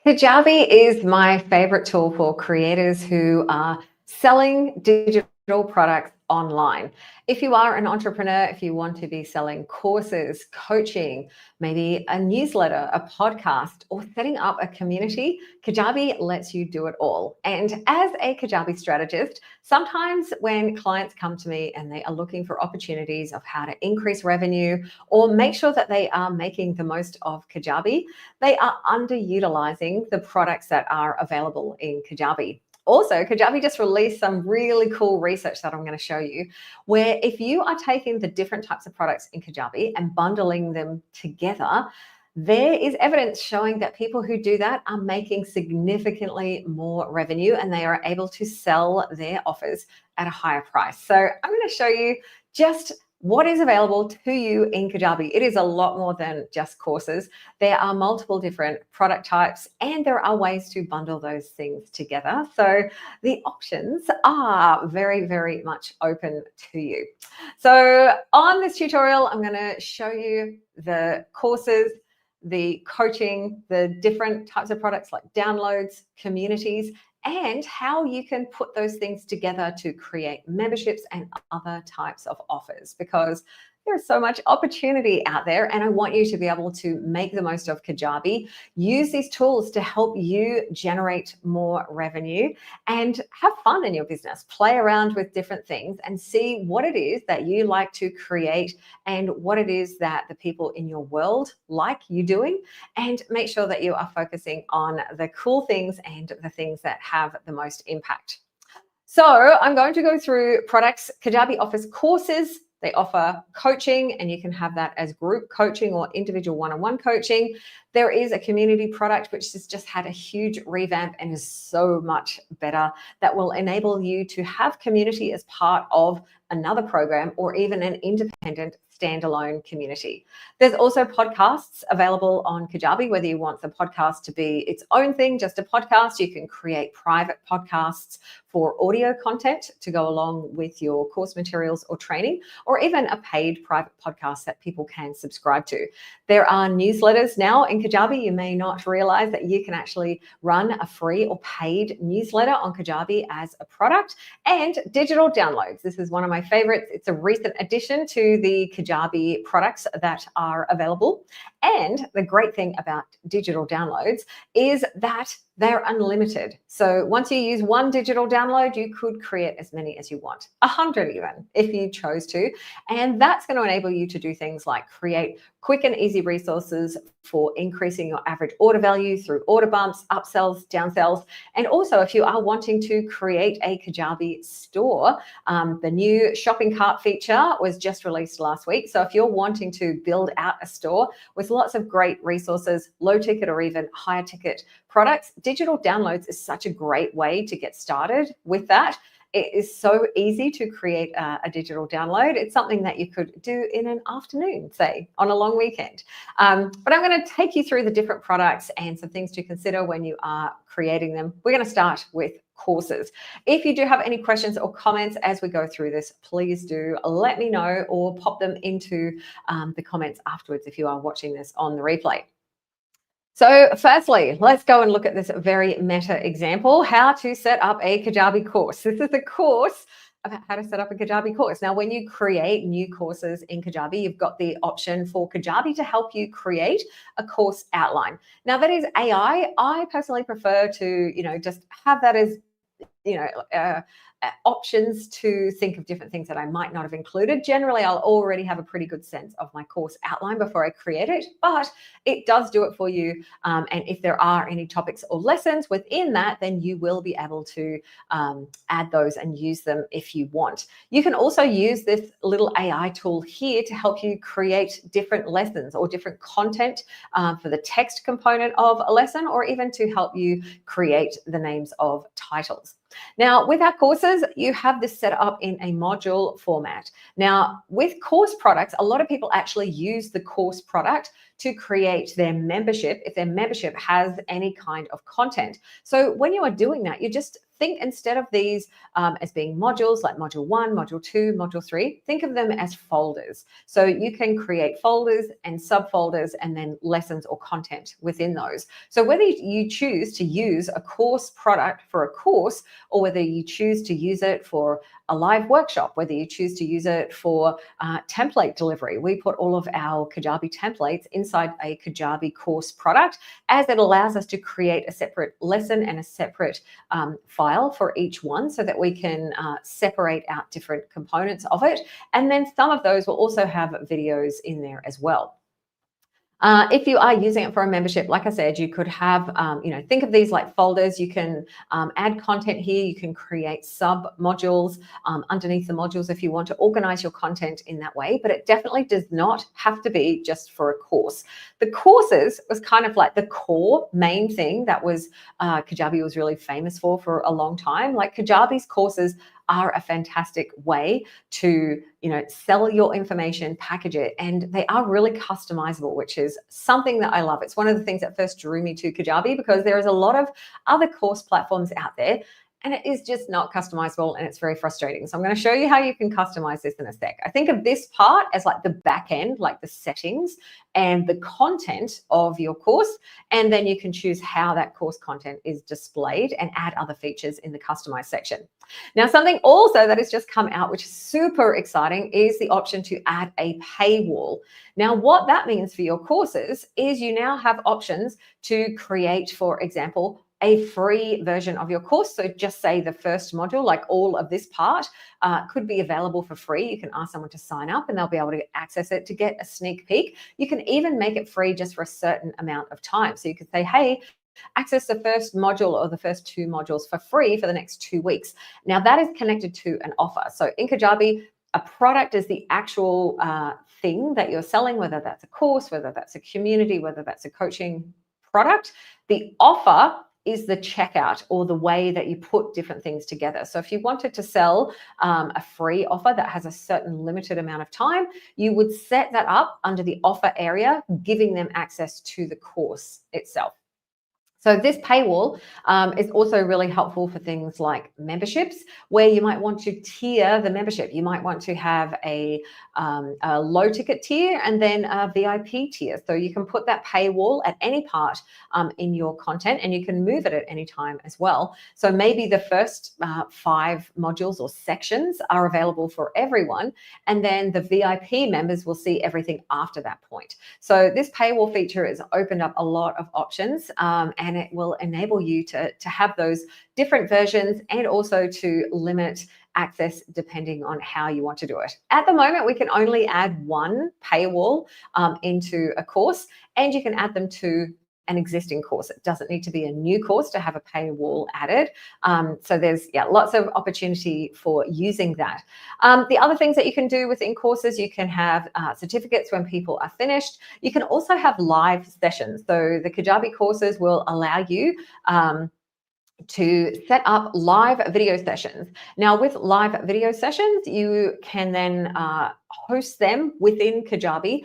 Kajabi is my favorite tool for creators who are selling digital products online. If you are an entrepreneur, if you want to be selling courses, coaching, maybe a newsletter, a podcast, or setting up a community, Kajabi lets you do it all. And as a Kajabi strategist, sometimes when clients come to me and they are looking for opportunities of how to increase revenue or make sure that they are making the most of Kajabi, they are underutilizing the products that are available in Kajabi. Also, Kajabi just released some really cool research that I'm going to show you, where if you are taking the different types of products in Kajabi and bundling them together, there is evidence showing that people who do that are making significantly more revenue and they are able to sell their offers at a higher price. So I'm going to show you just what is available to you in Kajabi. It is a lot more than just courses. There are multiple different product types and there are ways to bundle those things together. So the options are very, very much open to you. So on this tutorial, I'm going to show you the courses, the coaching, the different types of products like downloads, communities, and how you can put those things together to create memberships and other types of offers, because there's so much opportunity out there and I want you to be able to make the most of Kajabi, use these tools to help you generate more revenue and have fun in your business. Play around with different things and see what it is that you like to create and what it is that the people in your world like you doing, and make sure that you are focusing on the cool things and the things that have the most impact. So I'm going to go through products. Kajabi offers courses. They offer coaching, and you can have that as group coaching or individual one-on-one coaching. There is a community product which has just had a huge revamp and is so much better, that will enable you to have community as part of another program or even an independent standalone community. There's also podcasts available on Kajabi, whether you want the podcast to be its own thing, just a podcast. You can create private podcasts for audio content to go along with your course materials or training, or even a paid private podcast that people can subscribe to. There are newsletters now in Kajabi. You may not realize that you can actually run a free or paid newsletter on Kajabi as a product. And digital downloads. This is one of my favorites. It's a recent addition to the Kajabi products that are available. And the great thing about digital downloads is that they're unlimited. So once you use one digital download, you could create as many as you want, 100 even, if you chose to. And that's going to enable you to do things like create quick and easy resources for increasing your average order value through order bumps, upsells, downsells. And also, if you are wanting to create a Kajabi store, the new shopping cart feature was just released last week. So if you're wanting to build out a store with lots of great resources, low ticket or even higher ticket products, digital downloads is such a great way to get started with that. It is so easy to create a digital download. It's something that you could do in an afternoon, say, on a long weekend. But I'm going to take you through the different products and some things to consider when you are creating them. We're going to start with courses. If you do have any questions or comments as we go through this, please do let me know or pop them into the comments afterwards if you are watching this on the replay. So firstly, let's go and look at this very meta example, how to set up a Kajabi course. This is a course about how to set up a Kajabi course. Now, when you create new courses in Kajabi, you've got the option for Kajabi to help you create a course outline. Now, that is AI. I personally prefer to, just have that as, options to think of different things that I might not have included. Generally, I'll already have a pretty good sense of my course outline before I create it, but it does do it for you. And if there are any topics or lessons within that, then you will be able to add those and use them if you want. You can also use this little AI tool here to help you create different lessons or different content for the text component of a lesson, or even to help you create the names of titles. Now, with our courses, you have this set up in a module format. Now, with course products, a lot of people actually use the course product to create their membership if their membership has any kind of content. So when you are doing that, you just think, instead of these as being modules like module 1, module 2, module 3, think of them as folders. So you can create folders and subfolders and then lessons or content within those. So whether you choose to use a course product for a course, or whether you choose to use it for a live workshop, whether you choose to use it for template delivery, we put all of our Kajabi templates inside a Kajabi course product, as it allows us to create a separate lesson and a separate file for each one, so that we can separate out different components of it. And then some of those will also have videos in there as well. If you are using it for a membership, like I said, you could have, think of these like folders. You can add content here. You can create sub modules underneath the modules if you want to organize your content in that way, but it definitely does not have to be just for a course. The courses was kind of like the core main thing that was Kajabi was really famous for a long time. Like Kajabi's courses are a fantastic way to, sell your information, package it, and they are really customizable, which is something that I love. It's one of the things that first drew me to Kajabi, because there is a lot of other course platforms out there and it is just not customizable, and it's very frustrating. So I'm going to show you how you can customize this in a sec. I think of this part as like the back end, like the settings and the content of your course, and then you can choose how that course content is displayed and add other features in the customize section. Now, something also that has just come out, which is super exciting, is the option to add a paywall. Now, what that means for your courses is you now have options to create, for example, a free version of your course. So just say the first module, like all of this part, could be available for free. You can ask someone to sign up and they'll be able to access it to get a sneak peek. You can even make it free just for a certain amount of time. So you could say, hey, access the first module or the first 2 modules for free for the next 2 weeks. Now that is connected to an offer. So in Kajabi, a product is the actual thing that you're selling, whether that's a course, whether that's a community, whether that's a coaching product. The offer is the checkout, or the way that you put different things together. So if you wanted to sell a free offer that has a certain limited amount of time, you would set that up under the offer area, giving them access to the course itself. So this paywall is also really helpful for things like memberships, where you might want to tier the membership. You might want to have a low ticket tier and then a VIP tier. So you can put that paywall at any part in your content, and you can move it at any time as well. So maybe the first 5 modules or sections are available for everyone, and then the VIP members will see everything after that point. So this paywall feature has opened up a lot of options, and it will enable you to have those different versions, and also to limit access depending on how you want to do it. At the moment, we can only add 1 paywall into a course, and you can add them to an existing course. It doesn't need to be a new course to have a paywall added. So there's lots of opportunity for using that. The other things that you can do within courses, you can have certificates when people are finished. You can also have live sessions. So the Kajabi courses will allow you to set up live video sessions. Now, with live video sessions, you can then host them within Kajabi.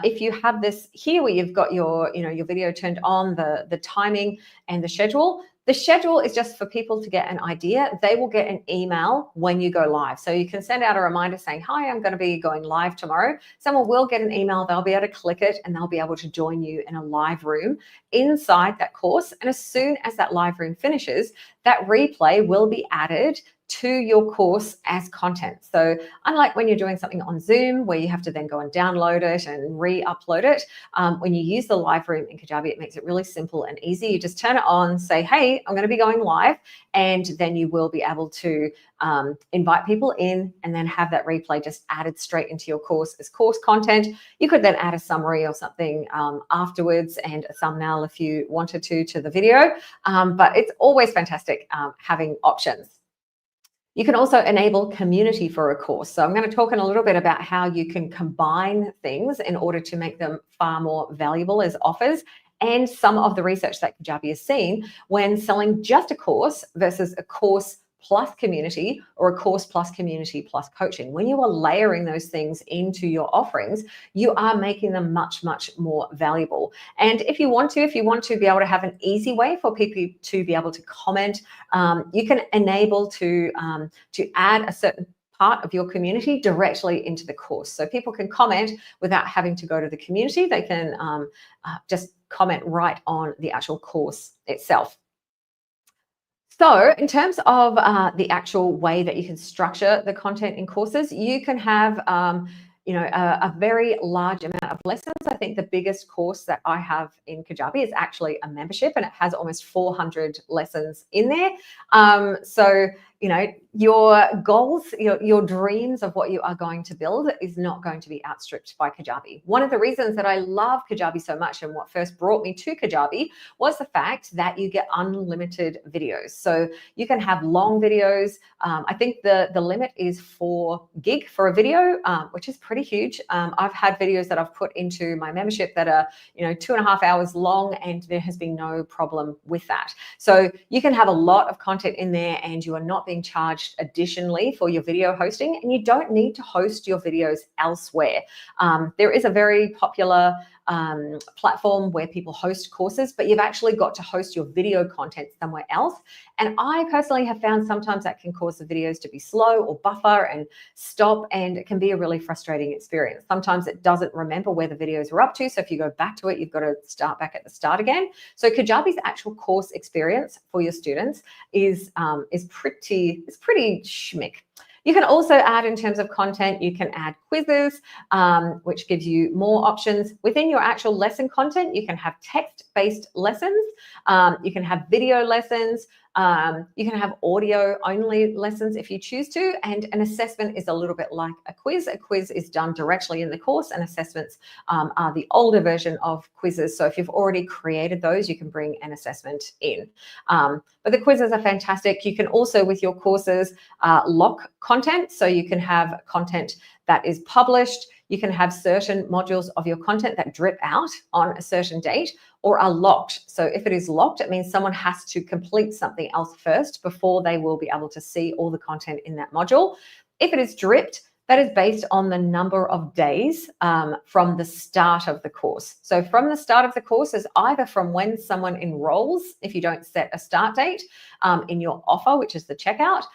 If you have this here where you've got your video turned on, the timing and the schedule. The schedule is just for people to get an idea. They will get an email when you go live. So you can send out a reminder saying, hi, I'm going to be going live tomorrow. Someone will get an email. They'll be able to click it and they'll be able to join you in a live room inside that course. And as soon as that live room finishes, that replay will be added to your course as content. So unlike when you're doing something on Zoom where you have to then go and download it and re-upload it, when you use the live room in Kajabi, it makes it really simple and easy. You just turn it on, say, hey, I'm going to be going live, and then you will be able to invite people in and then have that replay just added straight into your course as course content. You could then add a summary or something afterwards, and a thumbnail if you wanted to the video, but it's always fantastic having options. You can also enable community for a course. So I'm going to talk in a little bit about how you can combine things in order to make them far more valuable as offers, and some of the research that Kajabi has seen when selling just a course versus a course plus community or a course plus community plus coaching. When you are layering those things into your offerings, you are making them much, much more valuable. And if you want to be able to have an easy way for people to be able to comment, you can enable to add a certain part of your community directly into the course. So people can comment without having to go to the community. They can just comment right on the actual course itself. So in terms of the actual way that you can structure the content in courses, you can have a very large amount of lessons. I think the biggest course that I have in Kajabi is actually a membership, and it has almost 400 lessons in there. So your goals, your dreams of what you are going to build is not going to be outstripped by Kajabi. One of the reasons that I love Kajabi so much, and what first brought me to Kajabi, was the fact that you get unlimited videos. So you can have long videos. I think the limit is 4 gig for a video, which is pretty huge. I've had videos that I've put into my membership that are 2.5 hours long, and there has been no problem with that. So you can have a lot of content in there, and you are not being charged additionally for your video hosting, and you don't need to host your videos elsewhere. There is a very popular platform where people host courses, but you've actually got to host your video content somewhere else. And I personally have found sometimes that can cause the videos to be slow or buffer and stop, and it can be a really frustrating experience. Sometimes it doesn't remember where the videos were up to, so if you go back to it, you've got to start back at the start again. So Kajabi's actual course experience for your students is pretty schmick. You can also add, in terms of content, you can add quizzes, which gives you more options. Within your actual lesson content, you can have text-based lessons, you can have video lessons, you can have audio-only lessons if you choose to, and an assessment is a little bit like a quiz. A quiz is done directly in the course, and assessments are the older version of quizzes. So if you've already created those, you can bring an assessment in. But the quizzes are fantastic. You can also, with your courses, lock content. So you can have content that is published. You can have certain modules of your content that drip out on a certain date or are locked. So if it is locked, it means someone has to complete something else first before they will be able to see all the content in that module. If it is dripped, that is based on the number of days from the start of the course. So from the start of the course is either from when someone enrolls, if you don't set a start date in your offer, which is the checkout,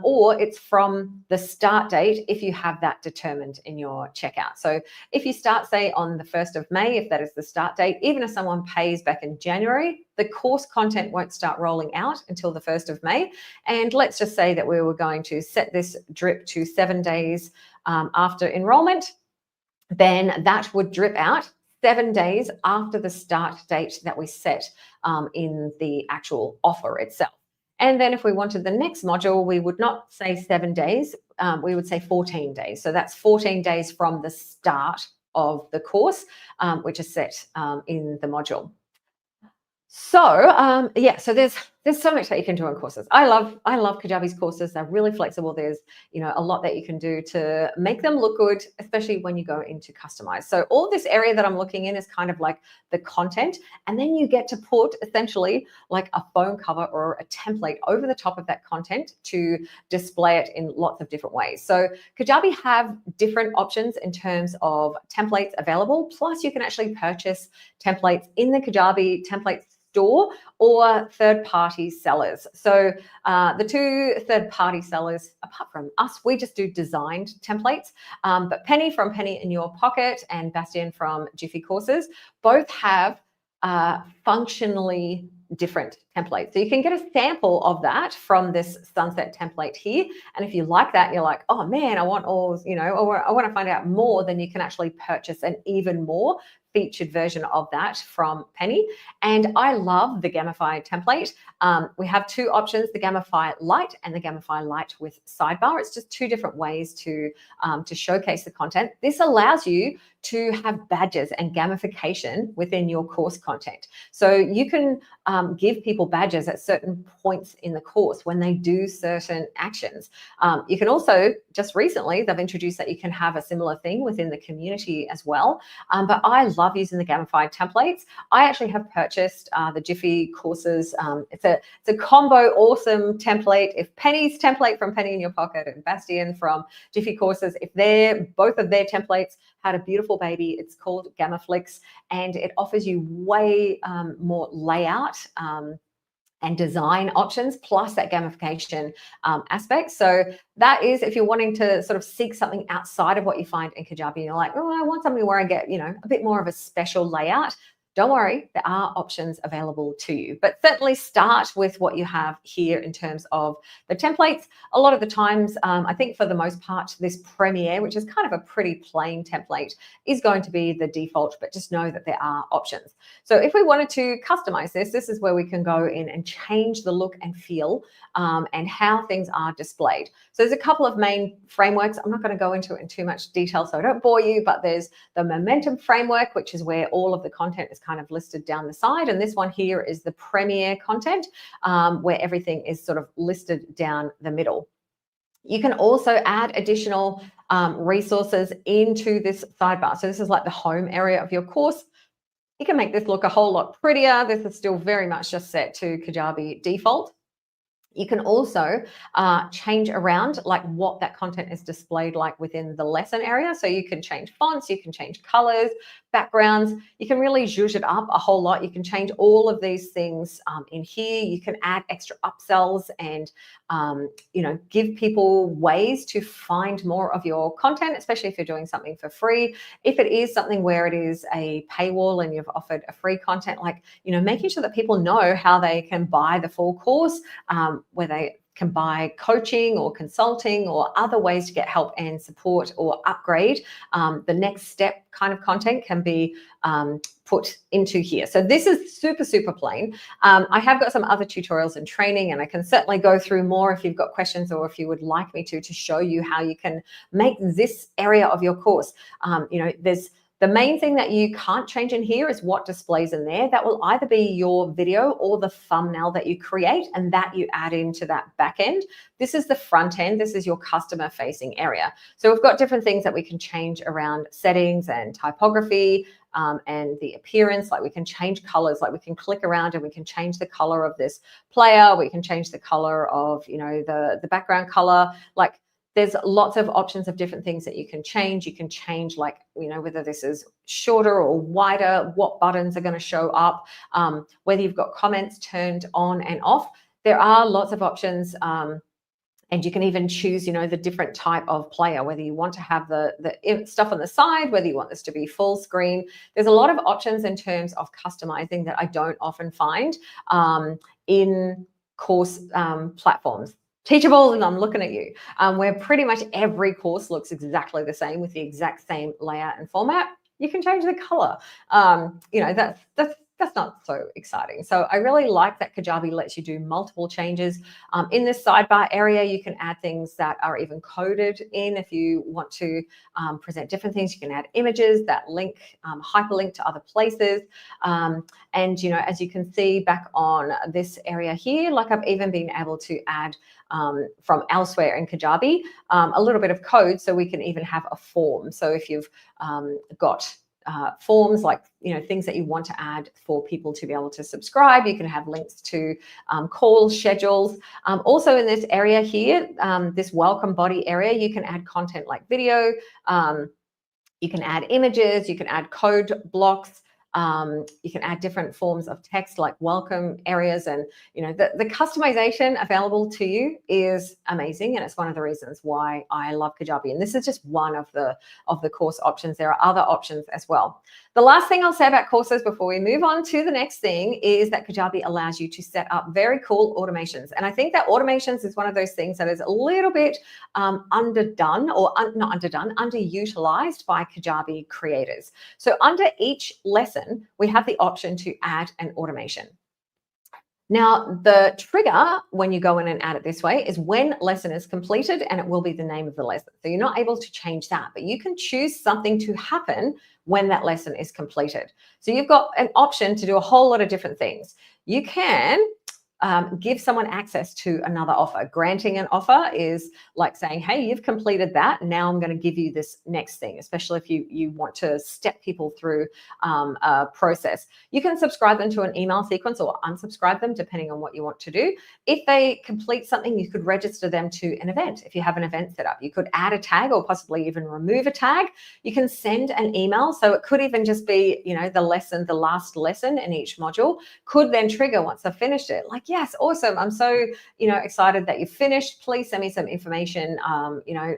or it's from the start date if you have that determined in your checkout. So if you start, say, on the 1st of May, if that is the start date, even if someone pays back in January, the course content won't start rolling out until the 1st of May. And let's just say that we were going to set this drip to 7 days after enrollment, then that would drip out 7 days after the start date that we set in the actual offer itself. And then if we wanted the next module, we would not say 7 days, we would say 14 days. So that's 14 days from the start of the course, which is set in the module. So so there's so much that you can do on courses. I love Kajabi's courses. They're really flexible. There's a lot that you can do to make them look good, especially when you go into customize. So all this area that I'm looking in is kind of like the content, and then you get to put essentially like a phone cover or a template over the top of that content to display it in lots of different ways. So Kajabi have different options in terms of templates available. Plus you can actually purchase templates in the Kajabi template store or third-party sellers. So the two third-party sellers, apart from us, we just do designed templates. But Penny from Penny in Your Pocket and Bastian from Jiffy Courses both have functionally different templates. So you can get a sample of that from this sunset template here. And if you like that, you're like, oh man, I want all, I want to find out more, then you can actually purchase an even more featured version of that from Penny. And I love the Gamify template. We have two options, the Gamify Lite and the Gamify Lite with sidebar. It's just two different ways to showcase the content. This allows you to have badges and gamification within your course content. So you can give people badges at certain points in the course when they do certain actions. You can also, just recently, they've introduced that you can have a similar thing within the community as well. But I love using the gamified templates. I actually have purchased the Jiffy courses. It's a combo awesome template. If Penny's template from Penny in Your Pocket and Bastian from Jiffy courses, if both of their templates had a beautiful baby, it's called Gamiflix, and it offers you way more layout and design options, plus that gamification aspect. So that is, if you're wanting to sort of seek something outside of what you find in Kajabi, and you're like, oh, I want something where I get, a bit more of a special layout. Don't worry, there are options available to you, but certainly start with what you have here in terms of the templates. A lot of the times, I think for the most part, this Premiere, which is kind of a pretty plain template, is going to be the default, but just know that there are options. So if we wanted to customize this is where we can go in and change the look and feel and how things are displayed. So there's a couple of main frameworks. I'm not going to go into it in too much detail so I don't bore you, but there's the Momentum framework, which is where all of the content is kind of listed down the side. And this one here is the Premiere content, where everything is sort of listed down the middle. You can also add additional resources into this sidebar. So this is like the home area of your course. You can make this look a whole lot prettier. This is still very much just set to Kajabi default. You can also change around like what that content is displayed like within the lesson area. So you can change fonts, you can change colors, backgrounds. You can really zhuzh it up a whole lot. You can change all of these things in here. You can add extra upsells and, give people ways to find more of your content, especially if you're doing something for free. If it is something where it is a paywall and you've offered a free content, like, making sure that people know how they can buy the full course, where they can buy coaching or consulting or other ways to get help and support or upgrade. The next step kind of content can be put into here. So this is super, super plain. I have got some other tutorials and training, and I can certainly go through more if you've got questions or if you would like me to show you how you can make this area of your course. There's the main thing that you can't change in here is what displays in there. That will either be your video or the thumbnail that you create and that you add into that back end. This is the front end. This is your customer facing area. So we've got different things that we can change around settings and typography and the appearance. Like we can change colors, like we can click around and we can change the color of this player. We can change the color of, the background color. Like, there's lots of options of different things that you can change. You can change, like, whether this is shorter or wider, what buttons are going to show up, whether you've got comments turned on and off. There are lots of options. And you can even choose, the different type of player, whether you want to have the stuff on the side, whether you want this to be full screen. There's a lot of options in terms of customizing that I don't often find in course platforms. Teachable, and I'm looking at you, where pretty much every course looks exactly the same with the exact same layout and format. You can change the color. That's not so exciting. So I really like that Kajabi lets you do multiple changes. In this sidebar area, you can add things that are even coded in. If you want to present different things, you can add images that link, hyperlink to other places. And, as you can see back on this area here, like I've even been able to add from elsewhere in Kajabi, a little bit of code so we can even have a form. So if you've got forms, like things that you want to add for people to be able to subscribe, you can have links to call schedules. Also in this area here, this welcome body area, you can add content like video, you can add images, you can add code blocks, you can add different forms of text like welcome areas, and the customization available to you is amazing, and it's one of the reasons why I love Kajabi. And this is just one of the course options. There are other options as well. The last thing I'll say about courses before we move on to the next thing is that Kajabi allows you to set up very cool automations. And I think that automations is one of those things that is a little bit underdone, or not underdone, underutilized by Kajabi creators. So under each lesson, we have the option to add an automation. Now, the trigger when you go in and add it this way is when lesson is completed, and it will be the name of the lesson. So you're not able to change that, but you can choose something to happen when that lesson is completed. So you've got an option to do a whole lot of different things. You can give someone access to another offer. Granting an offer is like saying, hey, you've completed that. Now I'm going to give you this next thing, especially if you want to step people through a process. You can subscribe them to an email sequence or unsubscribe them, depending on what you want to do. If they complete something, you could register them to an event. If you have an event set up, you could add a tag or possibly even remove a tag. You can send an email. So it could even just be, the lesson, the last lesson in each module could then trigger once I've finished it. Like, yes, awesome. I'm so, excited that you've finished. Please send me some information.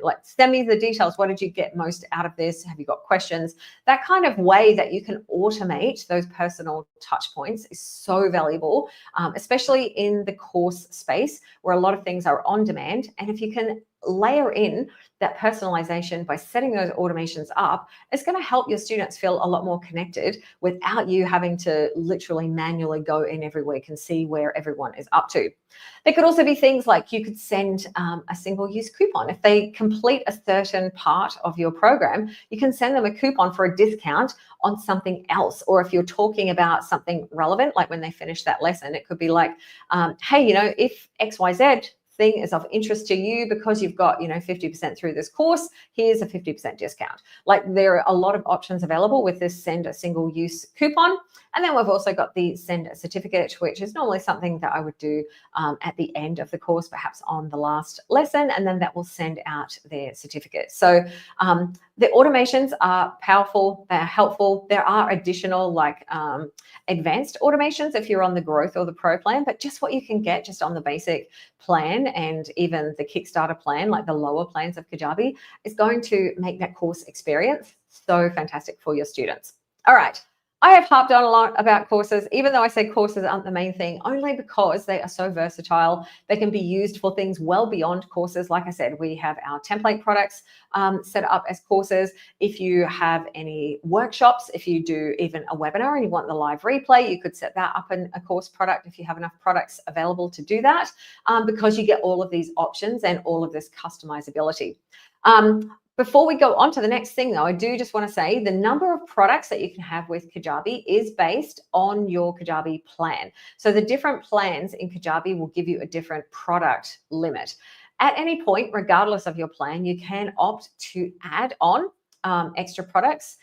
Like send me the details. What did you get most out of this? Have you got questions? That kind of way that you can automate those personal touch points is so valuable, especially in the course space where a lot of things are on demand. And if you can layer in that personalization by setting those automations up, it's going to help your students feel a lot more connected without you having to literally manually go in every week and see where everyone is up to. There could also be things like you could send a single-use coupon. If they complete a certain part of your program, you can send them a coupon for a discount on something else. Or if you're talking about something relevant, like when they finish that lesson, it could be like, hey, if XYZ thing is of interest to you because you've got 50% through this course, here's a 50% discount. Like, there are a lot of options available with this send a single use coupon. And then we've also got the send a certificate, which is normally something that I would do at the end of the course, perhaps on the last lesson, and then that will send out their certificate. So the automations are powerful, they're helpful. There are additional advanced automations if you're on the growth or the pro plan, but just what you can get just on the basic plan and even the Kickstarter plan, like the lower plans of Kajabi, is going to make that course experience so fantastic for your students. All right. I have harped on a lot about courses, even though I say courses aren't the main thing, only because they are so versatile. They can be used for things well beyond courses. Like I said, we have our template products set up as courses. If you have any workshops, if you do even a webinar and you want the live replay, you could set that up in a course product if you have enough products available to do that, because you get all of these options and all of this customizability. Before we go on to the next thing, though, I do just want to say the number of products that you can have with Kajabi is based on your Kajabi plan. So the different plans in Kajabi will give you a different product limit. At any point, regardless of your plan, you can opt to add on extra products.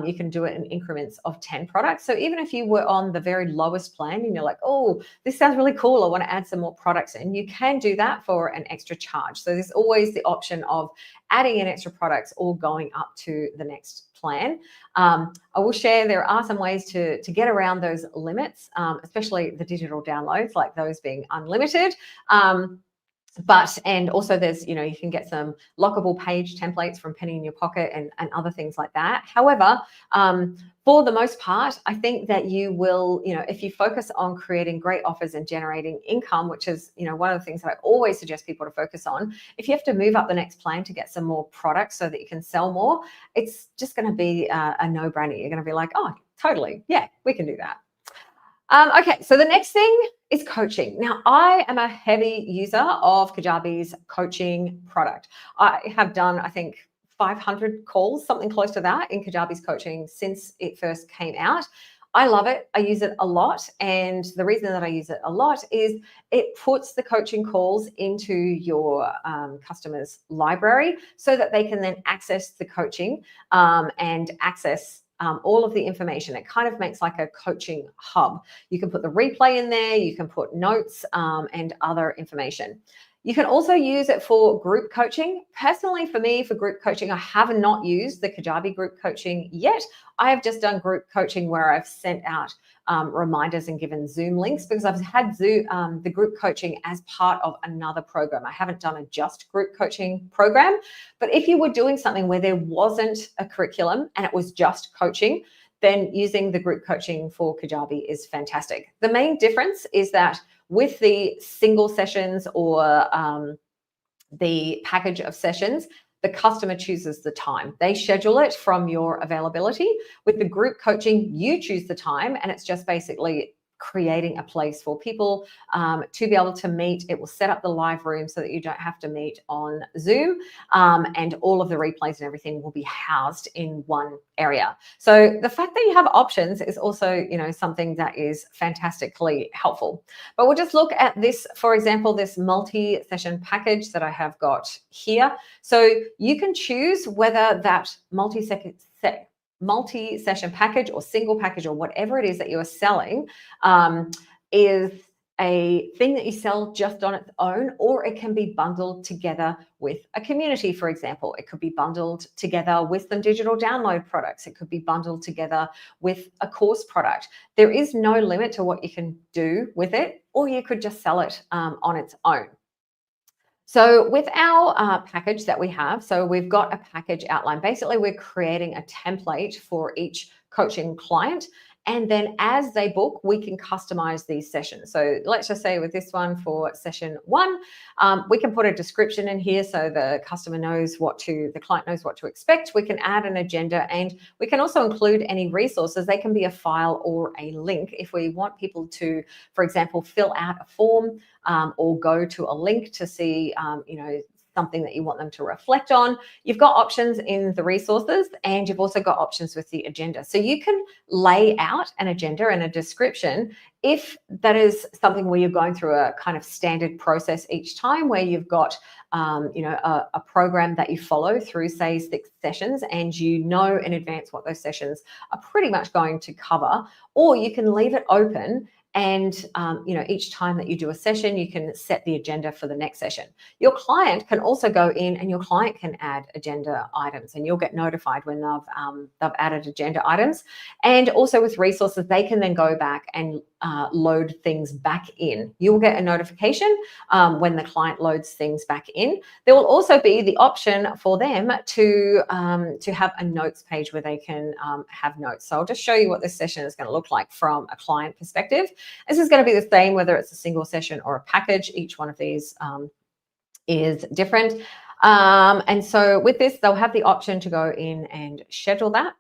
You can do it in increments of 10 products. So even if you were on the very lowest plan and you're like, oh, this sounds really cool, I want to add some more products in, you can do that for an extra charge. So there's always the option of adding in extra products or going up to the next plan. I will share there are some ways to get around those limits, especially the digital downloads, like those being unlimited. And also there's, you can get some lockable page templates from Penny in Your Pocket and other things like that. However, for the most part, I think that you will, if you focus on creating great offers and generating income, which is, one of the things that I always suggest people to focus on, if you have to move up the next plan to get some more products so that you can sell more, it's just going to be a no-brainer. You're going to be like, oh, totally. Yeah, we can do that. Okay, so the next thing is coaching. Now, I am a heavy user of Kajabi's coaching product. I have done, I think, 500 calls, something close to that, in Kajabi's coaching since it first came out. I love it. I use it a lot. And the reason that I use it a lot is it puts the coaching calls into your customers' library so that they can then access the coaching and access all of the information. It kind of makes like a coaching hub. You can put the replay in there, you can put notes and other information. You can also use it for group coaching. Personally, for me, for group coaching, I have not used the Kajabi group coaching yet. I have just done group coaching where I've sent out reminders and given Zoom links, because I've had Zoom, the group coaching as part of another program. I haven't done a just group coaching program. But if you were doing something where there wasn't a curriculum and it was just coaching, then using the group coaching for Kajabi is fantastic. The main difference is that with the single sessions or the package of sessions, the customer chooses the time. They schedule it from your availability. With the group coaching, you choose the time, and it's just basically creating a place for people to be able to meet. It will set up the live room so that you don't have to meet on Zoom, and all of the replays and everything will be housed in one area. So the fact that you have options is also, something that is fantastically helpful. But we'll just look at this, for example, this multi-session package that I have got here. So you can choose whether that multi-session package or single package or whatever it is that you are selling is a thing that you sell just on its own, or it can be bundled together with a community, for example. It could be bundled together with some digital download products. It could be bundled together with a course product. There is no limit to what you can do with it, or you could just sell it on its own. So with our package that we have, so we've got a package outline. Basically, we're creating a template for each coaching client. And then as they book, we can customize these sessions. So let's just say with this one for session 1, we can put a description in here so the client knows what to expect. We can add an agenda, and we can also include any resources. They can be a file or a link if we want people to, for example, fill out a form or go to a link to see, something that you want them to reflect on. You've got options in the resources, and you've also got options with the agenda. So you can lay out an agenda and a description if that is something where you're going through a kind of standard process each time, where you've got a program that you follow through, say, 6 sessions, and you know in advance what those sessions are pretty much going to cover. Or you can leave it open, and each time that you do a session, you can set the agenda for the next session. Your client can also go in, and your client can add agenda items, and you'll get notified when they've added agenda items. And also with resources, they can then go back and load things back in. You will get a notification when the client loads things back in. There will also be the option for them to have a notes page where they can have notes. So I'll just show you what this session is going to look like from a client perspective. This is going to be the same whether it's a single session or a package. Each one of these is different. And so with this, they'll have the option to go in and schedule that.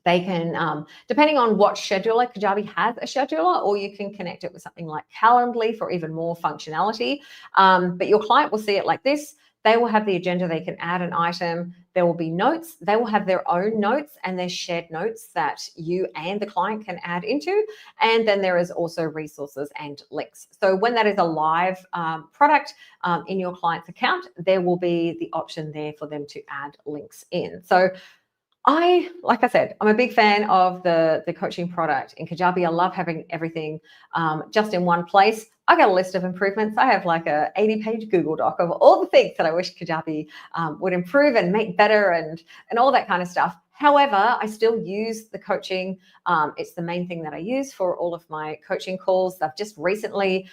They can, depending on what scheduler, Kajabi has a scheduler, or you can connect it with something like Calendly for even more functionality. But your client will see it like this. They will have the agenda. They can add an item. There will be notes. They will have their own notes, and there's shared notes that you and the client can add into. And then there is also resources and links. So when that is a live product in your client's account, there will be the option there for them to add links in. So like I said, I'm a big fan of the coaching product in Kajabi. I love having everything just in one place. I got a list of improvements. I have like a 80-page Google Doc of all the things that I wish Kajabi would improve and make better and all that kind of stuff. However, I still use the coaching. It's the main thing that I use for all of my coaching calls. I've just recently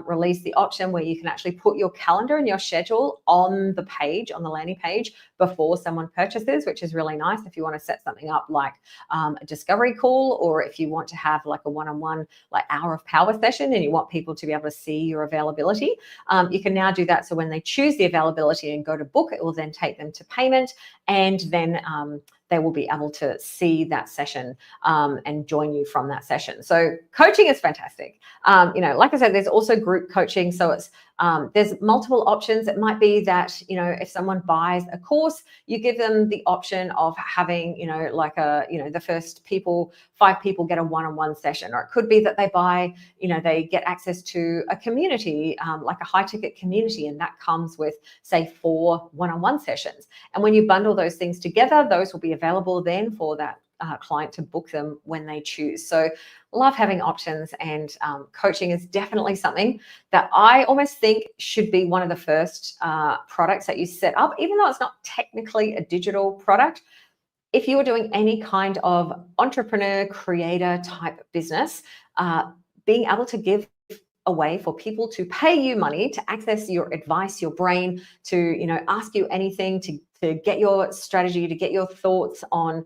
released the option where you can actually put your calendar and your schedule on the page, on the landing page, before someone purchases, which is really nice if you want to set something up like a discovery call, or if you want to have like a one-on-one like hour of power session and you want people to be able to see your availability. You can now do that. So when they choose the availability and go to book, it will then take them to payment, and then they will be able to see that session and join you from that session. So coaching is fantastic. Like I said, there's also group coaching. So it's there's multiple options. It might be that, if someone buys a course, you give them the option of having, the first 5 people get a one-on-one session, or it could be that they buy, they get access to a community, like a high-ticket community, and that comes with, say, 4 one-on-one sessions. And when you bundle those things together, those will be available then for that client to book them when they choose. So love having options, and coaching is definitely something that I almost think should be one of the first products that you set up, even though it's not technically a digital product. If you are doing any kind of entrepreneur, creator type business, being able to give a way for people to pay you money to access your advice, your brain, to ask you anything, to to get your strategy, to get your thoughts on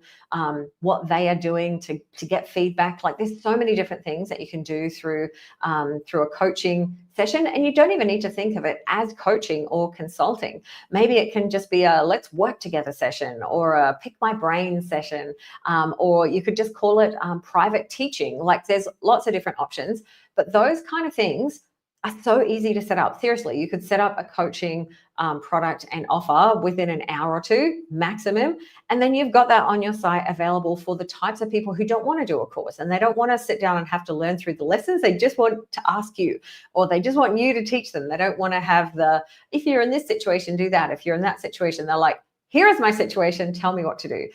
what they are doing, to get feedback. Like there's so many different things that you can do through a coaching session, and you don't even need to think of it as coaching or consulting. Maybe it can just be a let's work together session, or a pick my brain session, or you could just call it private teaching. Like there's lots of different options, but those kind of things are so easy to set up. Seriously, you could set up a coaching product and offer within an hour or two maximum, and then you've got that on your site available for the types of people who don't want to do a course and they don't want to sit down and have to learn through the lessons. They just want to ask you, or they just want you to teach them. They don't want to have the, if you're in this situation, do that. If you're in that situation, they're like, here is my situation, tell me what to do.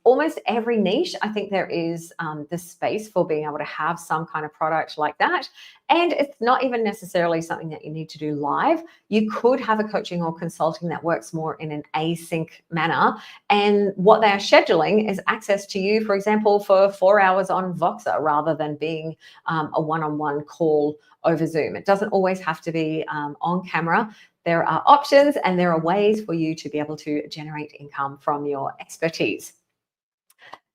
Almost every niche, I think there is the space for being able to have some kind of product like that. And it's not even necessarily something that you need to do live. You could have a coaching or consulting that works more in an async manner. And what they are scheduling is access to you, for example, for 4 hours on Voxer, rather than being a one-on-one call over Zoom. It doesn't always have to be on camera. There are options and there are ways for you to be able to generate income from your expertise.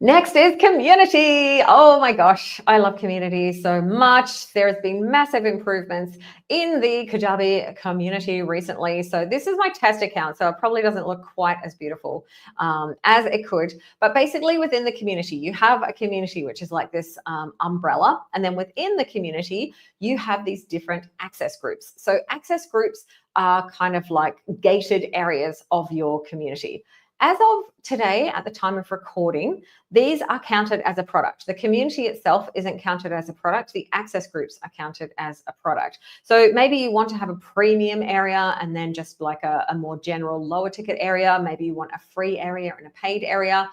Next is community. Oh my gosh, I love community so much. There has been massive improvements in the Kajabi community recently. So this is my test account, so it probably doesn't look quite as beautiful as it could. But basically within the community, you have a community which is like this umbrella. And then within the community, you have these different access groups. So access groups are kind of like gated areas of your community. As of today, at the time of recording, these are counted as a product. The community itself isn't counted as a product. The access groups are counted as a product. So maybe you want to have a premium area and then just like a more general lower ticket area. Maybe you want a free area and a paid area.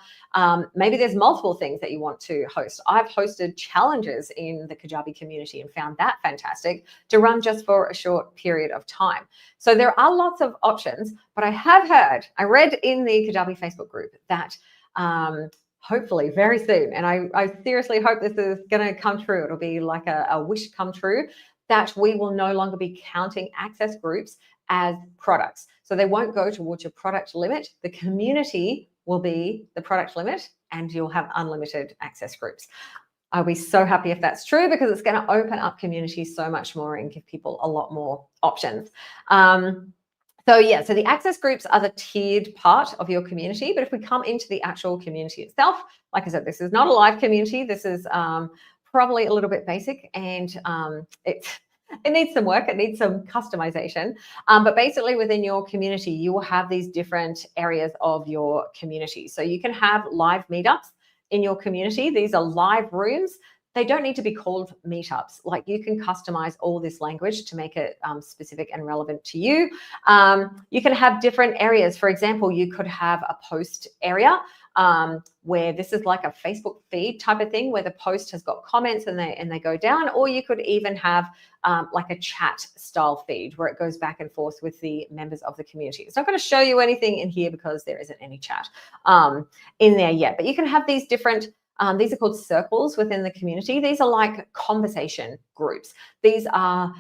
Maybe there's multiple things that you want to host. I've hosted challenges in the Kajabi community and found that fantastic to run just for a short period of time. So there are lots of options, but I have heard, I read in the Kajabi Facebook group that hopefully very soon, and I seriously hope this is going to come true, it'll be like a wish come true, that we will no longer be counting access groups as products. So they won't go towards your product limit. The community will be the product limit and you'll have unlimited access groups. I'll be so happy if that's true, because it's going to open up communities so much more and give people a lot more options. So the access groups are the tiered part of your community. But if we come into the actual community itself, like I said, this is not a live community. This is probably a little bit basic, and it needs some work. It needs some customization. But basically within your community, you will have these different areas of your community. So you can have live meetups in your community. These are live rooms. They don't need to be called meetups. Like you can customize all this language to make it specific and relevant to you. You can have different areas. For example, you could have a post area where this is like a Facebook feed type of thing, where the post has got comments and they go down, or you could even have like a chat style feed where it goes back and forth with the members of the community. It's not going to show you anything in here because there isn't any chat in there yet, but you can have these different these are called circles within the community. These are like conversation groups. These are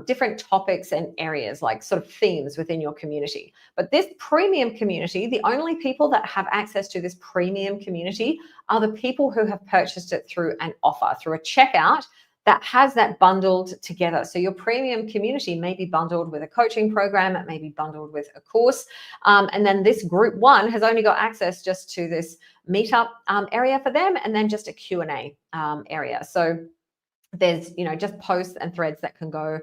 different topics and areas, like sort of themes within your community. But this premium community, the only people that have access to this premium community are the people who have purchased it through an offer, through a checkout that has that bundled together. So your premium community may be bundled with a coaching program, it may be bundled with a course. And then this group one has only got access just to this meetup area for them, and then just a Q&A area. So there's, just posts and threads that can go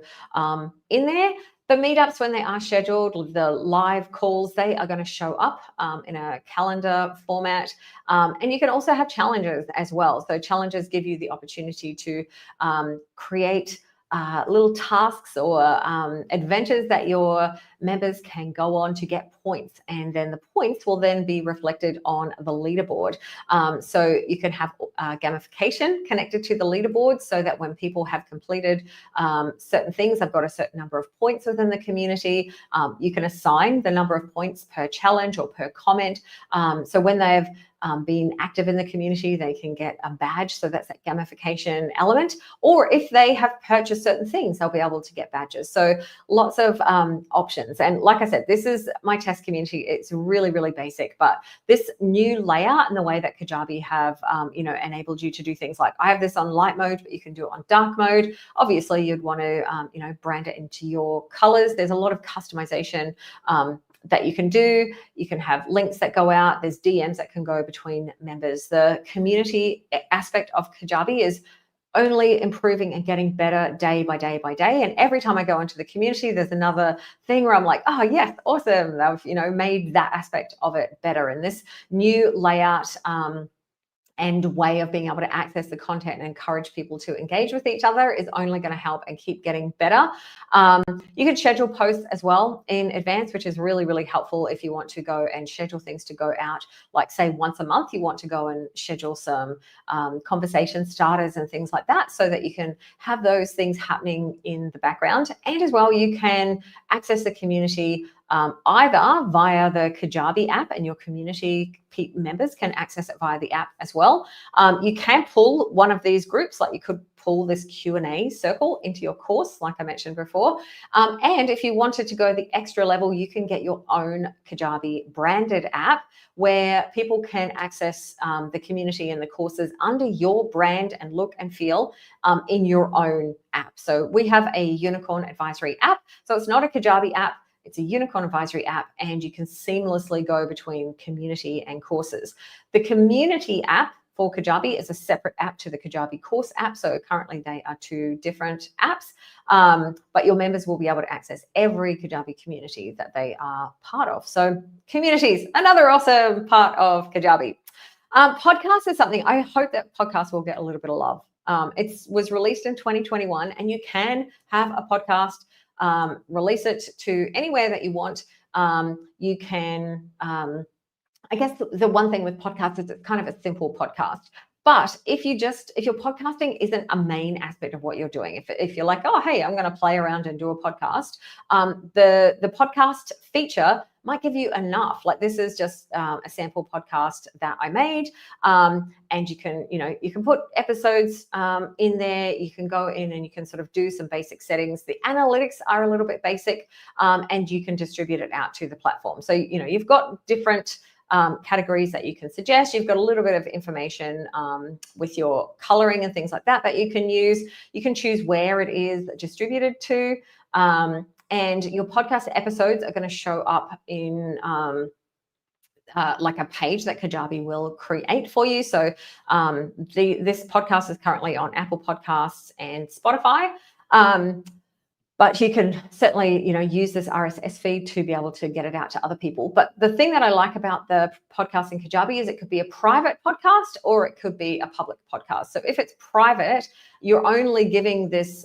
in there. The meetups, when they are scheduled, the live calls, they are going to show up in a calendar format. And you can also have challenges as well. So challenges give you the opportunity to create little tasks or adventures that your members can go on to get points, and then the points will then be reflected on the leaderboard. So you can have gamification connected to the leaderboard, so that when people have completed certain things, I've got a certain number of points within the community. You can assign the number of points per challenge or per comment. So when they've been active in the community, they can get a badge. So that's that gamification element. Or if they have purchased certain things, they'll be able to get badges. So lots of options. And like I said, this is my test community. It's really, really basic, but this new layout and the way that Kajabi have, enabled you to do things like, I have this on light mode, but you can do it on dark mode. Obviously, you'd want to, brand it into your colors. There's a lot of customization that you can do. You can have links that go out. There's DMs that can go between members. The community aspect of Kajabi is only improving and getting better day by day by day. And every time I go into the community, there's another thing where I'm like, oh yes, awesome. I've, made that aspect of it better. And this new layout and way of being able to access the content and encourage people to engage with each other is only going to help and keep getting better. You can schedule posts as well in advance, which is really, really helpful if you want to go and schedule things to go out, like say once a month, you want to go and schedule some conversation starters and things like that, so that you can have those things happening in the background. And as well, you can access the community either via the Kajabi app, and your community members can access it via the app as well. You can pull one of these groups, like you could pull this Q&A circle into your course, like I mentioned before. And if you wanted to go the extra level, you can get your own Kajabi branded app where people can access the community and the courses under your brand and look and feel in your own app. So we have a Unicorn Advisory app. So it's not a Kajabi app. It's a Unicorn Advisory app, and you can seamlessly go between community and courses. The community app for Kajabi is a separate app to the Kajabi course app. So currently they are two different apps, but your members will be able to access every Kajabi community that they are part of. So communities, another awesome part of Kajabi. Podcast is something, I hope that podcast will get a little bit of love. It was released in 2021, and you can have a podcast, release it to anywhere that you want. You can, I guess the one thing with podcasts is it's kind of a simple podcast. But if your podcasting isn't a main aspect of what you're doing, if you're like, oh, hey, I'm going to play around and do a podcast, the podcast feature might give you enough. Like this is just a sample podcast that I made, and you can put episodes in there. You can go in and you can sort of do some basic settings. The analytics are a little bit basic, and you can distribute it out to the platform. So you've got different categories that you can suggest. You've got a little bit of information with your coloring and things like that you can use. You can choose where it is distributed to, and your podcast episodes are going to show up in like a page that Kajabi will create for you. So this podcast is currently on Apple Podcasts and Spotify. But you can certainly, use this RSS feed to be able to get it out to other people. But the thing that I like about the podcast in Kajabi is it could be a private podcast or it could be a public podcast. So if it's private, you're only giving this,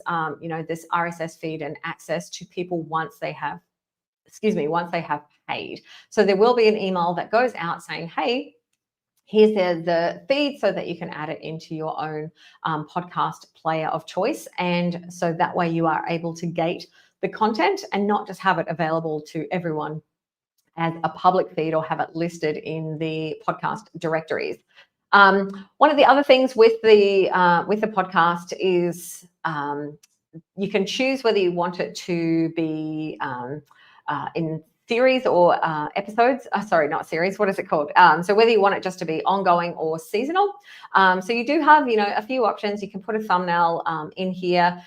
this RSS feed and access to people once they have paid. So there will be an email that goes out saying, hey, here's the feed, so that you can add it into your own podcast player of choice. And so that way you are able to gate the content and not just have it available to everyone as a public feed or have it listed in the podcast directories. One of the other things with the podcast is you can choose whether you want it to be in series or episodes. Sorry, not series. What is it called? So whether you want it just to be ongoing or seasonal. So you do have, a few options. You can put a thumbnail in here.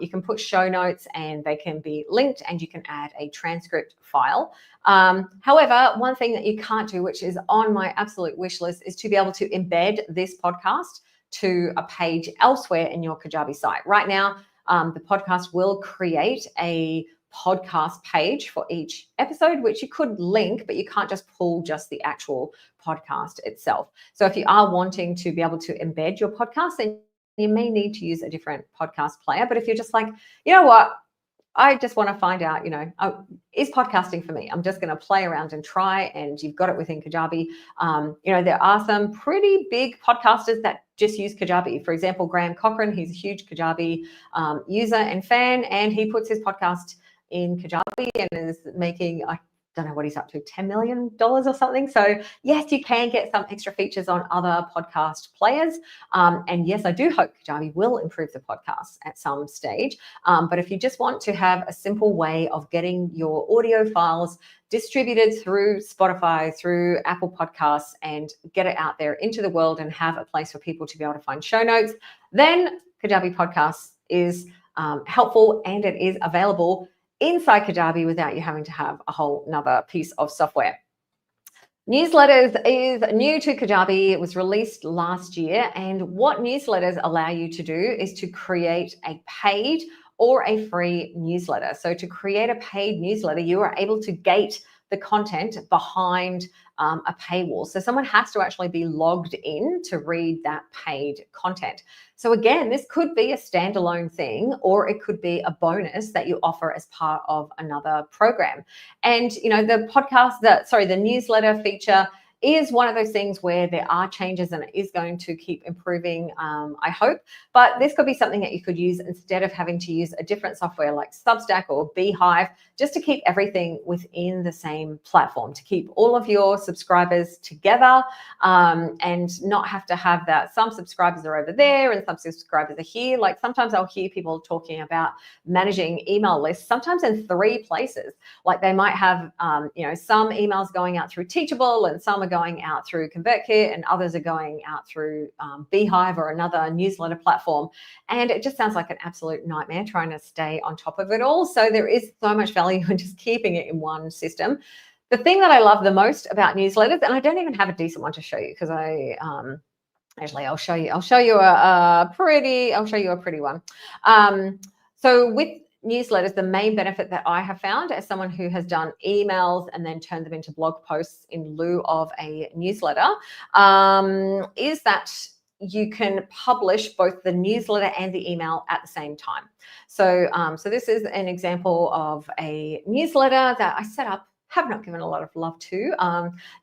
You can put show notes and they can be linked, and you can add a transcript file. However, one thing that you can't do, which is on my absolute wish list, is to be able to embed this podcast to a page elsewhere in your Kajabi site. Right now, the podcast will create a podcast page for each episode, which you could link, but you can't just pull just the actual podcast itself. So if you are wanting to be able to embed your podcast, then you may need to use a different podcast player. But if you're just like, you know what, I just want to find out, is podcasting for me? I'm just going to play around and try, and you've got it within Kajabi. There are some pretty big podcasters that just use Kajabi. For example, Graham Cochran, he's a huge Kajabi user and fan, and he puts his podcast in Kajabi and is making, I don't know what he's up to, $10 million or something. So yes, you can get some extra features on other podcast players. And yes, I do hope Kajabi will improve the podcast at some stage. But if you just want to have a simple way of getting your audio files distributed through Spotify, through Apple Podcasts, and get it out there into the world and have a place for people to be able to find show notes, then Kajabi Podcasts is helpful, and it is available inside Kajabi without you having to have a whole nother piece of software. Newsletters is new to Kajabi. It was released last year, and what newsletters allow you to do is to create a paid or a free newsletter. So to create a paid newsletter, you are able to gate the content behind a paywall. So someone has to actually be logged in to read that paid content. So again, this could be a standalone thing, or it could be a bonus that you offer as part of another program. And the newsletter feature is one of those things where there are changes and it is going to keep improving, I hope. But this could be something that you could use instead of having to use a different software like Substack or Beehive, just to keep everything within the same platform, to keep all of your subscribers together, and not have to have that some subscribers are over there and some subscribers are here. Like sometimes I'll hear people talking about managing email lists, sometimes in 3 places. Like they might have, some emails going out through Teachable, and some are going out through ConvertKit, and others are going out through Beehive or another newsletter platform. And it just sounds like an absolute nightmare trying to stay on top of it all. So there is so much value in just keeping it in one system. The thing that I love the most about newsletters, and I don't even have a decent one to show you because I'll show you a pretty one. So with newsletters, the main benefit that I have found as someone who has done emails and then turned them into blog posts in lieu of a newsletter, is that you can publish both the newsletter and the email at the same time. So, so this is an example of a newsletter that I set up, have not given a lot of love to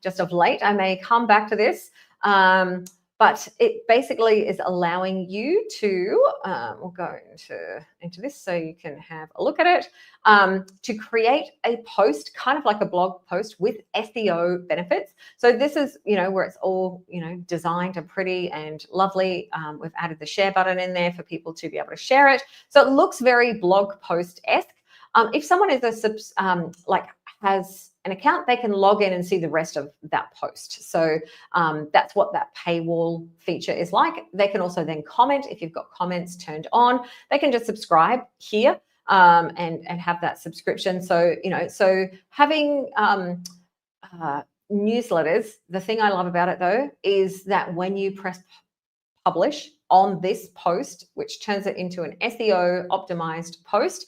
just of late. I may come back to this. But it basically is allowing you to, we'll go into this so you can have a look at it, to create a post, kind of like a blog post with SEO benefits. So this is, where it's all, designed and pretty and lovely. We've added the share button in there for people to be able to share it. So it looks very blog post-esque. If someone is has an account, they can log in and see the rest of that post. So that's what that paywall feature is like. They can also then comment if you've got comments turned on. They can just subscribe here and have that subscription. So, so having newsletters, the thing I love about it though, is that when you press publish on this post, which turns it into an SEO optimized post,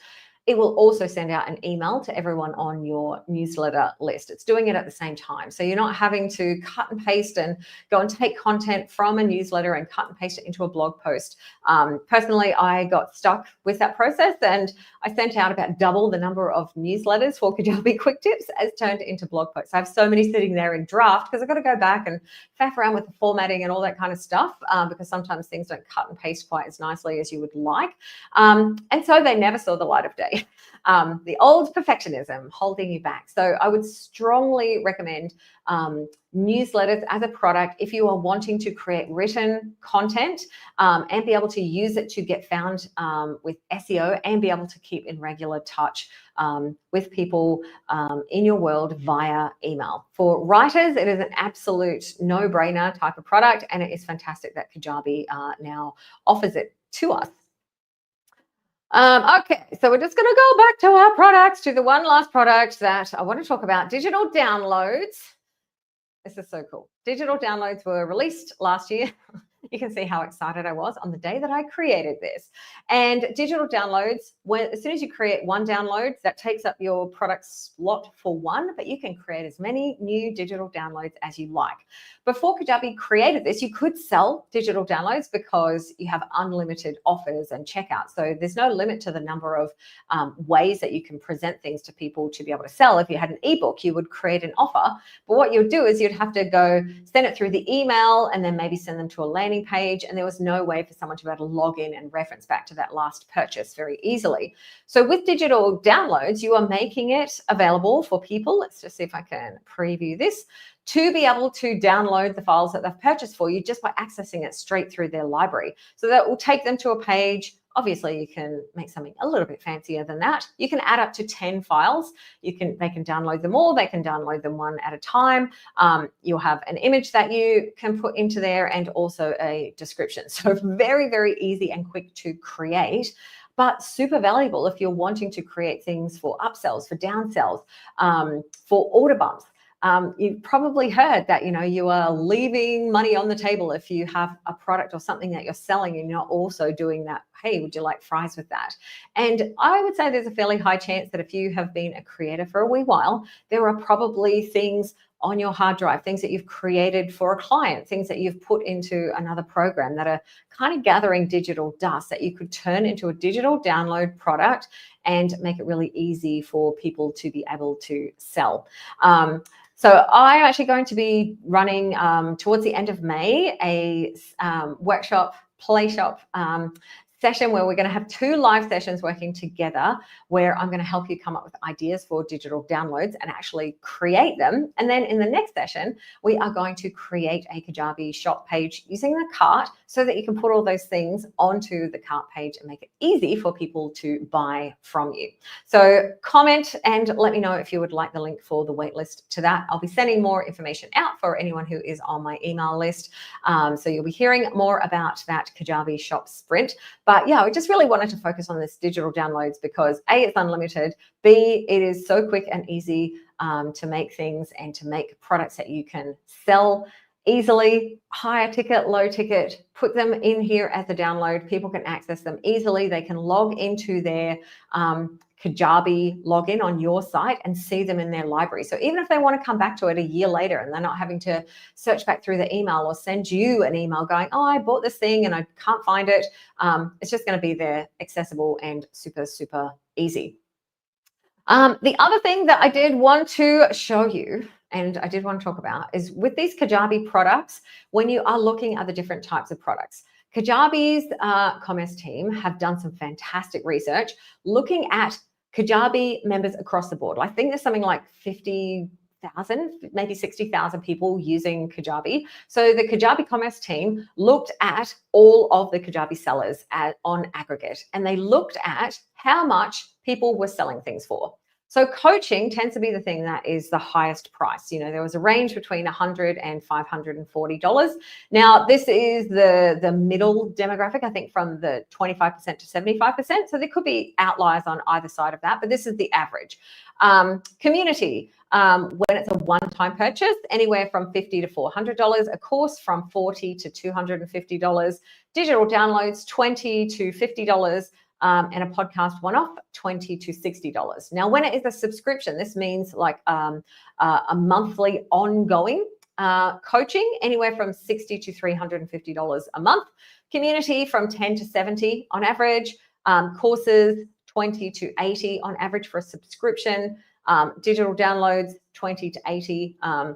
it will also send out an email to everyone on your newsletter list. It's doing it at the same time. So you're not having to cut and paste and go and take content from a newsletter and cut and paste it into a blog post. Personally, I got stuck with that process and I sent out about double the number of newsletters for Kajabi Quick Tips as turned into blog posts. I have so many sitting there in draft because I've got to go back and faff around with the formatting and all that kind of stuff because sometimes things don't cut and paste quite as nicely as you would like. And so they never saw the light of day. The old perfectionism holding you back. So I would strongly recommend newsletters as a product if you are wanting to create written content and be able to use it to get found with SEO and be able to keep in regular touch with people in your world via email. For writers, it is an absolute no-brainer type of product, and it is fantastic that Kajabi now offers it to us. Okay, so we're just going to go back to our products, to the one last product that I want to talk about, digital downloads. This is so cool. Digital downloads were released last year. You can see how excited I was on the day that I created this. And digital downloads, as soon as you create one download, that takes up your product slot for one, but you can create as many new digital downloads as you like. Before Kajabi created this, you could sell digital downloads because you have unlimited offers and checkouts. So there's no limit to the number of ways that you can present things to people to be able to sell. If you had an ebook, you would create an offer. But what you'd do is you'd have to go send it through the email and then maybe send them to a landing landing page, and there was no way for someone to be able to log in and reference back to that last purchase very easily. So with digital downloads, you are making it available for people. Let's just see if I can preview this, to be able to download the files that they've purchased for you just by accessing it straight through their library. So that will take them to a page. Obviously, you can make something a little bit fancier than that. You can add up to 10 files. They can download them all. They can download them one at a time. You'll have an image that you can put into there and also a description. So very, very easy and quick to create, but super valuable if you're wanting to create things for upsells, for downsells, for order bumps. You've probably heard that, you are leaving money on the table if you have a product or something that you're selling and you're not also doing that. Hey, would you like fries with that? And I would say there's a fairly high chance that if you have been a creator for a wee while, there are probably things on your hard drive, things that you've created for a client, things that you've put into another program that are kind of gathering digital dust that you could turn into a digital download product and make it really easy for people to be able to sell. So I'm actually going to be running towards the end of May a workshop, play shop session where we're going to have 2 live sessions working together, where I'm going to help you come up with ideas for digital downloads and actually create them. And then in the next session, we are going to create a Kajabi shop page using the cart so that you can put all those things onto the cart page and make it easy for people to buy from you. So comment and let me know if you would like the link for the waitlist to that. I'll be sending more information out for anyone who is on my email list. So you'll be hearing more about that Kajabi shop sprint. But yeah, I just really wanted to focus on this digital downloads because A, it's unlimited, B, it is so quick and easy to make things and to make products that you can sell easily, higher ticket, low ticket, put them in here as a download. People can access them easily. They can log into their Kajabi login on your site and see them in their library. So even if they want to come back to it a year later and they're not having to search back through the email or send you an email going, oh, I bought this thing and I can't find it, it's just going to be there, accessible and super, super easy. The other thing that I did want to show you and I did want to talk about is with these Kajabi products, when you are looking at the different types of products, Kajabi's commerce team have done some fantastic research looking at Kajabi members across the board. I think there's something like 50,000, maybe 60,000 people using Kajabi. So the Kajabi commerce team looked at all of the Kajabi sellers on aggregate, and they looked at how much people were selling things for. So coaching tends to be the thing that is the highest price. There was a range between $100 and $540. Now, this is the middle demographic, I think from the 25% to 75%. So there could be outliers on either side of that, but this is the average. Community, when it's a one-time purchase, anywhere from $50 to $400. A course from $40 to $250. Digital downloads, $20 to $50. And a podcast one-off, $20 to $60. Now, when it is a subscription, this means like a monthly ongoing coaching, anywhere from $60 to $350 a month. Community from $10 to $70 on average. Courses, $20 to $80 on average for a subscription. Digital downloads, $20 to $80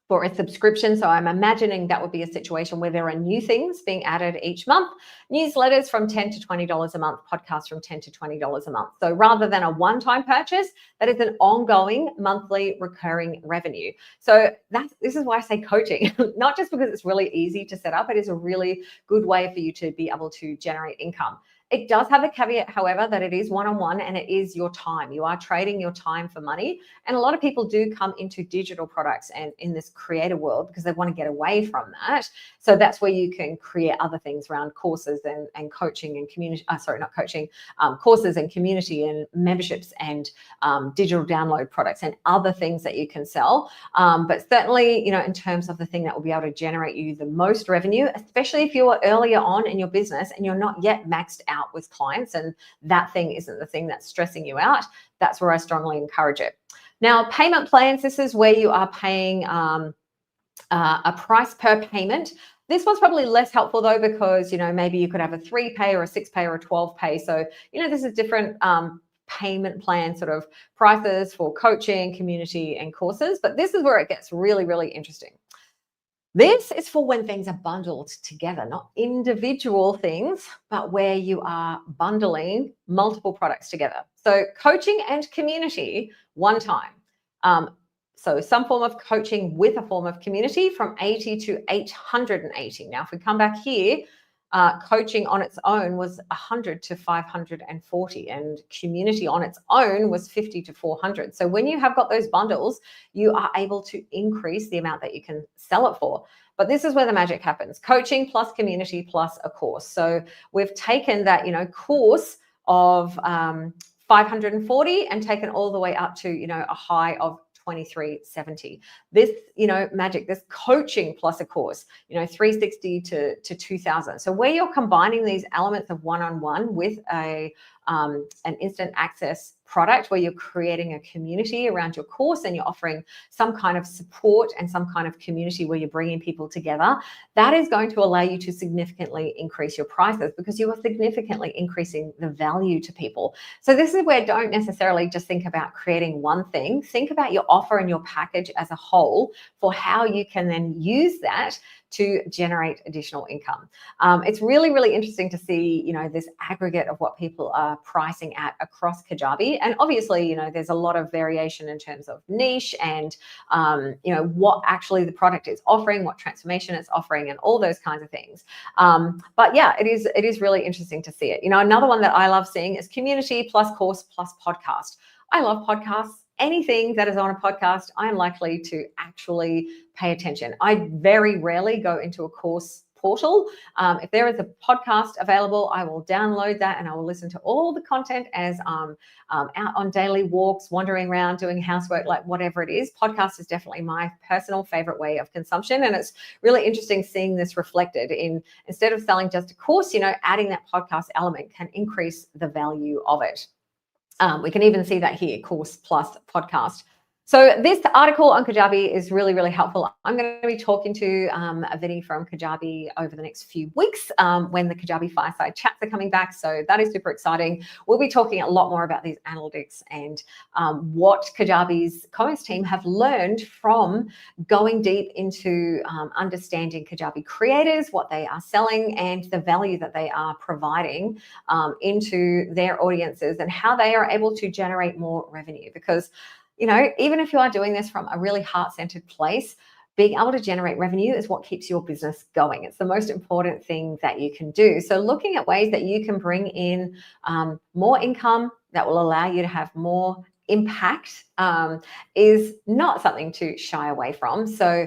for a subscription. So I'm imagining that would be a situation where there are new things being added each month. Newsletters from $10 to $20 a month, podcasts from $10 to $20 a month. So rather than a one-time purchase, that is an ongoing monthly recurring revenue. So this is why I say coaching, not just because it's really easy to set up, it is a really good way for you to be able to generate income. It does have a caveat, however, that it is one-on-one and it is your time. You are trading your time for money. And a lot of people do come into digital products and in this creator world because they want to get away from that. So that's where you can create other things around courses and coaching and community, courses and community and memberships and digital download products and other things that you can sell. But certainly, in terms of the thing that will be able to generate you the most revenue, especially if you are earlier on in your business and you're not yet maxed out with clients and that thing isn't the thing that's stressing you out, that's where I strongly encourage it. Now, payment plans, this is where you are paying a price per payment. This one's probably less helpful though, because, maybe you could have a 3-pay or a 6-pay or a 12-pay. So, this is different payment plan sort of prices for coaching, community and courses. But this is where it gets really, really interesting. This is for when things are bundled together, not individual things, but where you are bundling multiple products together. So coaching and community one time. So some form of coaching with a form of community from 80 to 880. Now, if we come back here, coaching on its own was 100 to 540, and community on its own was 50 to 400. So when you have got those bundles, you are able to increase the amount that you can sell it for. But this is where the magic happens: coaching plus community plus a course. So we've taken that, course of 540 and taken all the way up to, a high of 2370. This, magic, this coaching plus a course, 360 to 2000. So where you're combining these elements of one-on-one with an instant access product, where you're creating a community around your course and you're offering some kind of support and some kind of community where you're bringing people together, that is going to allow you to significantly increase your prices, because you are significantly increasing the value to people. So this is where don't necessarily just think about creating one thing. Think about your offer and your package as a whole for how you can then use that to generate additional income. It's really, really interesting to see, this aggregate of what people are pricing at across Kajabi. And obviously, there's a lot of variation in terms of niche and, what actually the product is offering, what transformation it's offering, and all those kinds of things. But yeah, it is really interesting to see it. Another one that I love seeing is community plus course plus podcast. I love podcasts. Anything that is on a podcast, I am likely to actually pay attention. I very rarely go into a course portal. If there is a podcast available, I will download that and I will listen to all the content as I'm out on daily walks, wandering around, doing housework, like whatever it is. Podcast is definitely my personal favorite way of consumption. And it's really interesting seeing this reflected in, instead of selling just a course, adding that podcast element can increase the value of it. We can even see that here, course plus podcast. So this article on Kajabi is really, really helpful. I'm going to be talking to Vinny from Kajabi over the next few weeks when the Kajabi Fireside Chats are coming back. So that is super exciting. We'll be talking a lot more about these analytics and what Kajabi's commerce team have learned from going deep into understanding Kajabi creators, what they are selling, and the value that they are providing into their audiences, and how they are able to generate more revenue. Because even if you are doing this from a really heart-centered place, being able to generate revenue is what keeps your business going. It's the most important thing that you can do. So looking at ways that you can bring in more income that will allow you to have more impact is not something to shy away from. So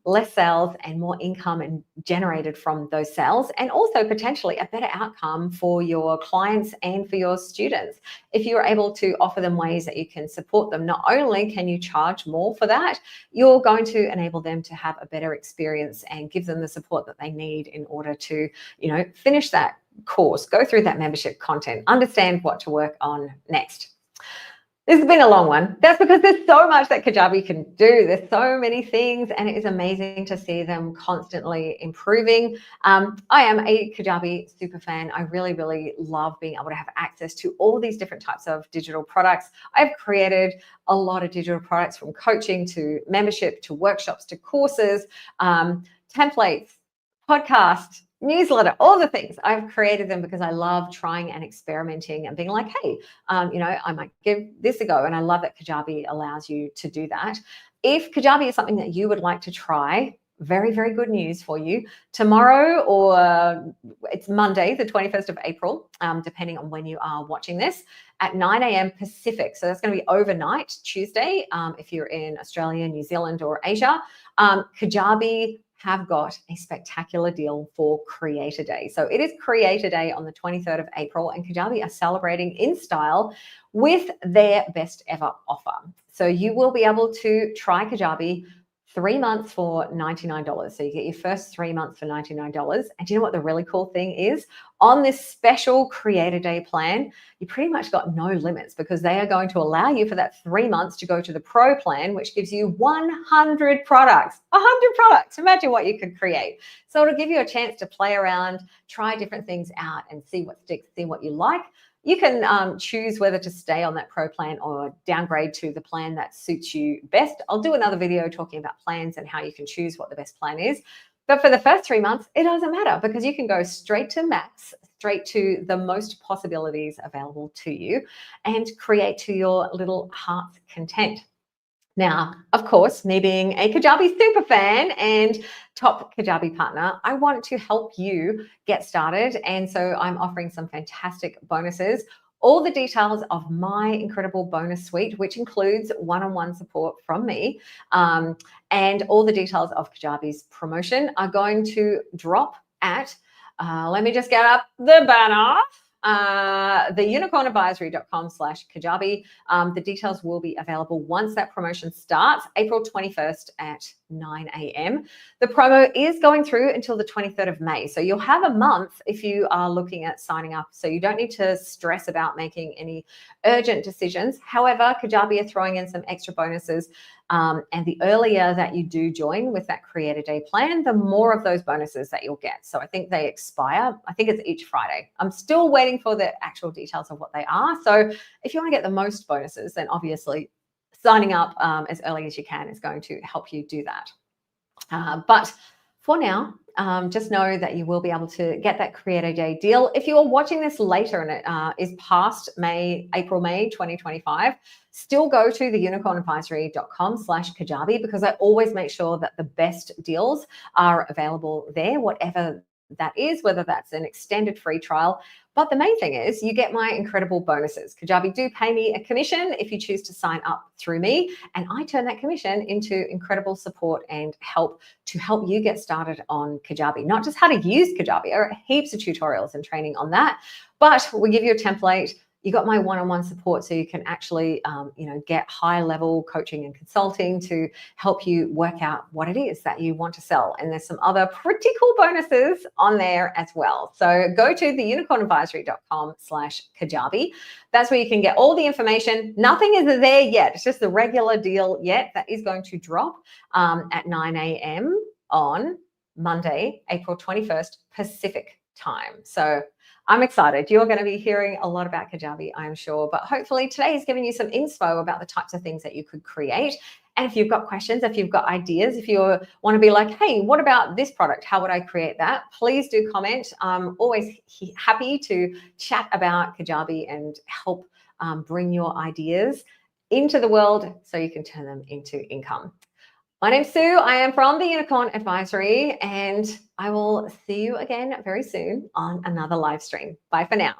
less sales and more income and generated from those sales, and also potentially a better outcome for your clients and for your students. If you're able to offer them ways that you can support them, not only can you charge more for that, you're going to enable them to have a better experience and give them the support that they need in order to, finish that course, go through that membership content, understand what to work on next. This has been a long one. That's because there's so much that Kajabi can do. There's so many things, and it is amazing to see them constantly improving. I am a Kajabi super fan. I really, really love being able to have access to all these different types of digital products. I've created a lot of digital products, from coaching to membership to workshops to courses, templates, podcasts, newsletter, all the things. I've created them because I love trying and experimenting and being like, hey, I might give this a go. And I love that Kajabi allows you to do that. If Kajabi is something that you would like to try, very, very good news for you. Tomorrow, or it's Monday, the 21st of April, depending on when you are watching this, at 9 a.m. Pacific. So that's going to be overnight, Tuesday, if you're in Australia, New Zealand, or Asia. Kajabi have got a spectacular deal for Creator Day. So it is Creator Day on the 23rd of April, and Kajabi are celebrating in style with their best ever offer. So you will be able to try Kajabi 3 months for $99. So you get your first 3 months for $99. And do you know what the really cool thing is? On this special Creator Day plan, you pretty much got no limits, because they are going to allow you for that 3 months to go to the Pro plan, which gives you 100 products. 100 products. Imagine what you could create. So it'll give you a chance to play around, try different things out, and see what sticks, see what you like. You can choose whether to stay on that pro plan or downgrade to the plan that suits you best. I'll do another video talking about plans and how you can choose what the best plan is. But for the first 3 months, it doesn't matter because you can go straight to max, straight to the most possibilities available to you, and create to your little heart's content. Now, of course, me being a Kajabi super fan and top Kajabi partner, I want to help you get started. And so I'm offering some fantastic bonuses. All the details of my incredible bonus suite, which includes one-on-one support from me, and all the details of Kajabi's promotion are going to drop at, let me just get up the banner, theunicornadvisory.com/Kajabi. The details will be available once that promotion starts, April 21st at 9 a.m. The promo is going through until the 23rd of May. So you'll have a month if you are looking at signing up. So you don't need to stress about making any urgent decisions. However, Kajabi are throwing in some extra bonuses. And the earlier that you do join with that Creator Day plan, the more of those bonuses that you'll get. So I think they expire. I think it's each Friday. I'm still waiting for the actual details of what they are. So if you want to get the most bonuses, then obviously signing up as early as you can is going to help you do that. But for now, just know that you will be able to get that Creator Day deal. If you are watching this later and it is past April, May 2025, still go to theunicornadvisory.com/Kajabi because I always make sure that the best deals are available there, whatever that is, whether that's an extended free trial. But the main thing is you get my incredible bonuses. Kajabi do pay me a commission if you choose to sign up through me, and I turn that commission into incredible support and help to help you get started on Kajabi. Not just how to use Kajabi, there are heaps of tutorials and training on that, but we give you a template. You got my one-on-one support so you can actually, get high-level coaching and consulting to help you work out what it is that you want to sell. And there's some other pretty cool bonuses on there as well. So go to theunicornadvisory.com/Kajabi. That's where you can get all the information. Nothing is there yet. It's just the regular deal yet. That is going to drop at 9 a.m. on Monday, April 21st, Pacific time. So I'm excited. You're going to be hearing a lot about Kajabi, I'm sure, but hopefully today has given you some info about the types of things that you could create. And if you've got questions, if you've got ideas, if you want to be like, hey, what about this product? How would I create that? Please do comment. I'm always happy to chat about Kajabi and help bring your ideas into the world so you can turn them into income. My name's Sue. I am from the Unicorn Advisory, and I will see you again very soon on another live stream. Bye for now.